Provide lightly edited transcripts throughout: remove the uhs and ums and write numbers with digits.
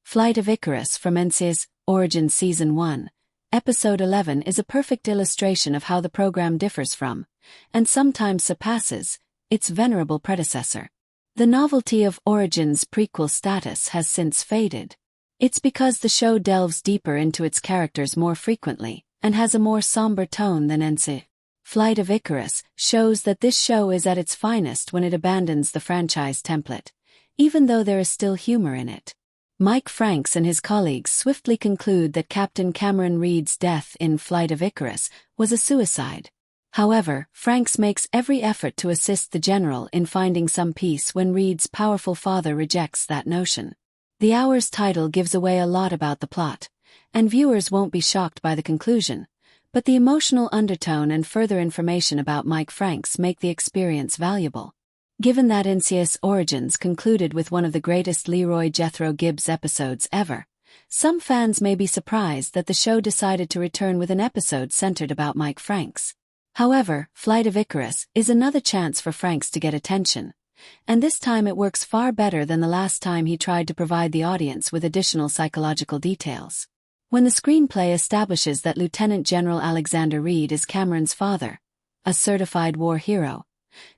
Flight of Icarus from NCIS, Origins Season 1, Episode 11 is a perfect illustration of how the program differs from, and sometimes surpasses, its venerable predecessor. The novelty of Origins' prequel status has since faded. It's because the show delves deeper into its characters more frequently, and has a more somber tone than NCIS. Flight of Icarus shows that this show is at its finest when it abandons the franchise template, even though there is still humor in it. Mike Franks and his colleagues swiftly conclude that Captain Cameron Reed's death in Flight of Icarus was a suicide. However, Franks makes every effort to assist the general in finding some peace when Reed's powerful father rejects that notion. The hour's title gives away a lot about the plot, and viewers won't be shocked by the conclusion, but the emotional undertone and further information about Mike Franks make the experience valuable. Given that NCIS Origins concluded with one of the greatest Leroy Jethro Gibbs episodes ever, some fans may be surprised that the show decided to return with an episode centered about Mike Franks. However, Flight of Icarus is another chance for Franks to get attention, and this time it works far better than the last time he tried to provide the audience with additional psychological details. When the screenplay establishes that Lieutenant General Alexander Reed is Cameron's father, a certified war hero,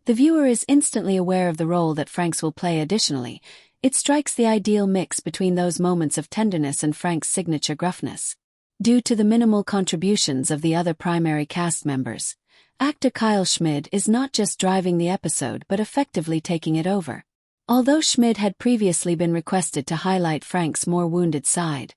the viewer is instantly aware of the role that Franks will play. Additionally, it strikes the ideal mix between those moments of tenderness and Franks' signature gruffness. Due to the minimal contributions of the other primary cast members, actor Kyle Schmid is not just driving the episode but effectively taking it over. Although Schmid had previously been requested to highlight Franks' more wounded side,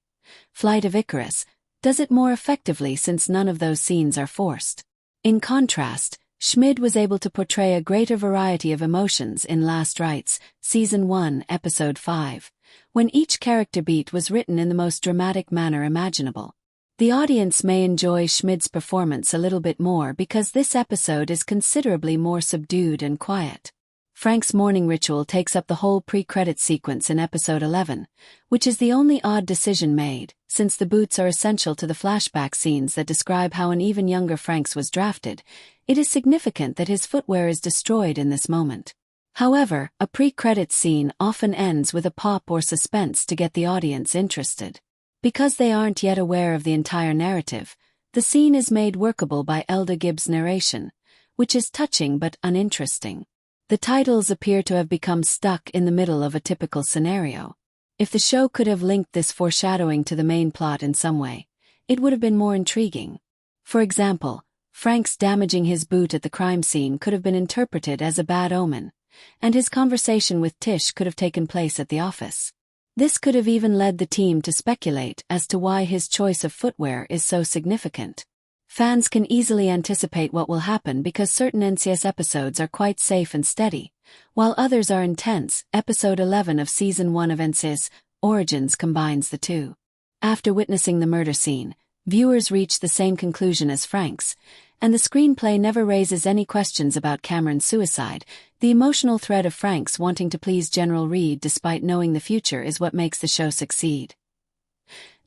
Flight of Icarus does it more effectively since none of those scenes are forced. In contrast, Schmid was able to portray a greater variety of emotions in Last Rites, Season 1, Episode 5, when each character beat was written in the most dramatic manner imaginable. The audience may enjoy Schmid's performance a little bit more because this episode is considerably more subdued and quiet. Frank's morning ritual takes up the whole pre-credit sequence in Episode 11, which is the only odd decision made, since the boots are essential to the flashback scenes that describe how an even younger Franks was drafted. It is significant that his footwear is destroyed in this moment. However, a pre-credits scene often ends with a pop or suspense to get the audience interested. Because they aren't yet aware of the entire narrative, the scene is made workable by Elda Gibbs' narration, which is touching but uninteresting. The titles appear to have become stuck in the middle of a typical scenario. If the show could have linked this foreshadowing to the main plot in some way, it would have been more intriguing. For example, Franks damaging his boot at the crime scene could have been interpreted as a bad omen, and his conversation with Tish could have taken place at the office. This could have even led the team to speculate as to why his choice of footwear is so significant. Fans can easily anticipate what will happen because certain NCIS episodes are quite safe and steady, while others are intense. Episode 11 of Season 1 of NCIS Origins combines the two. After witnessing the murder scene, viewers reach the same conclusion as Franks, and the screenplay never raises any questions about Cameron's suicide. The emotional thread of Franks wanting to please General Reed despite knowing the future is what makes the show succeed.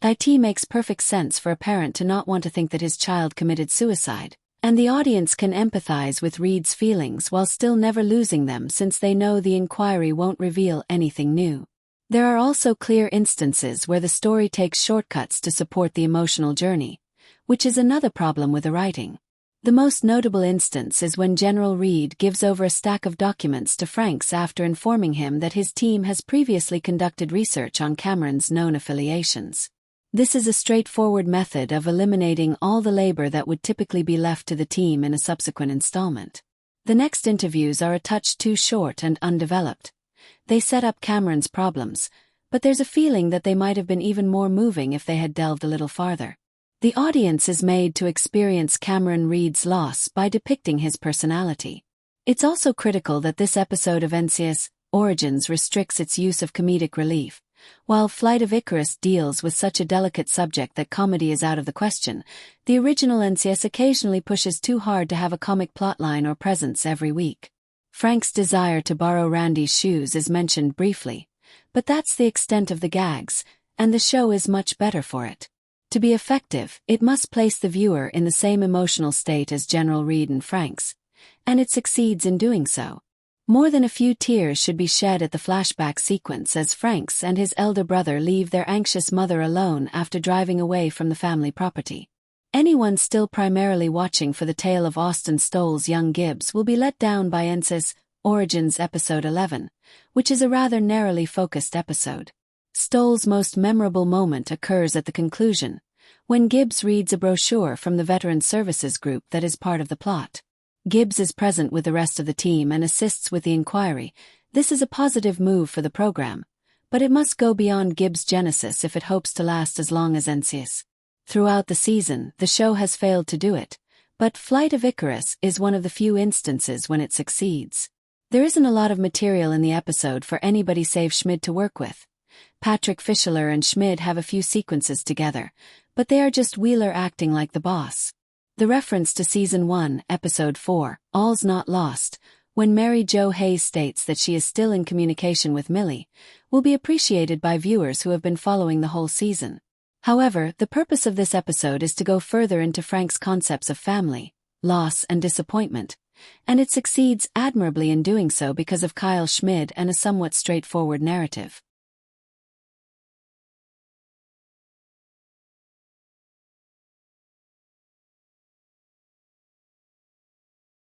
It makes perfect sense for a parent to not want to think that his child committed suicide, and the audience can empathize with Reed's feelings while still never losing them since they know the inquiry won't reveal anything new. There are also clear instances where the story takes shortcuts to support the emotional journey, which is another problem with the writing. The most notable instance is when General Reed gives over a stack of documents to Franks after informing him that his team has previously conducted research on Cameron's known affiliations. This is a straightforward method of eliminating all the labor that would typically be left to the team in a subsequent installment. The next interviews are a touch too short and undeveloped. They set up Cameron's problems, but there's a feeling that they might have been even more moving if they had delved a little farther. The audience is made to experience Cameron Reed's loss by depicting his personality. It's also critical that this episode of NCIS Origins restricts its use of comedic relief. While Flight of Icarus deals with such a delicate subject that comedy is out of the question, the original NCIS occasionally pushes too hard to have a comic plotline or presence every week. Frank's desire to borrow Randy's shoes is mentioned briefly, but that's the extent of the gags, and the show is much better for it. To be effective, it must place the viewer in the same emotional state as General Reed and Franks, and it succeeds in doing so. More than a few tears should be shed at the flashback sequence as Franks and his elder brother leave their anxious mother alone after driving away from the family property. Anyone still primarily watching for the tale of Austin Stoll's young Gibbs will be let down by NCIS Origins Episode 11, which is a rather narrowly focused episode. Stoll's most memorable moment occurs at the conclusion, when Gibbs reads a brochure from the Veteran Services Group that is part of the plot. Gibbs is present with the rest of the team and assists with the inquiry. This is a positive move for the program, but it must go beyond Gibbs' genesis if it hopes to last as long as NCIS. Throughout the season, the show has failed to do it, but Flight of Icarus is one of the few instances when it succeeds. There isn't a lot of material in the episode for anybody save Schmid to work with. Patrick Fischler and Schmid have a few sequences together, but they are just Wheeler acting like the boss. The reference to Season 1, Episode 4, All's Not Lost, when Mary Jo Hayes states that she is still in communication with Millie, will be appreciated by viewers who have been following the whole season. However, the purpose of this episode is to go further into Frank's concepts of family, loss and disappointment, and it succeeds admirably in doing so because of Kyle Schmid and a somewhat straightforward narrative.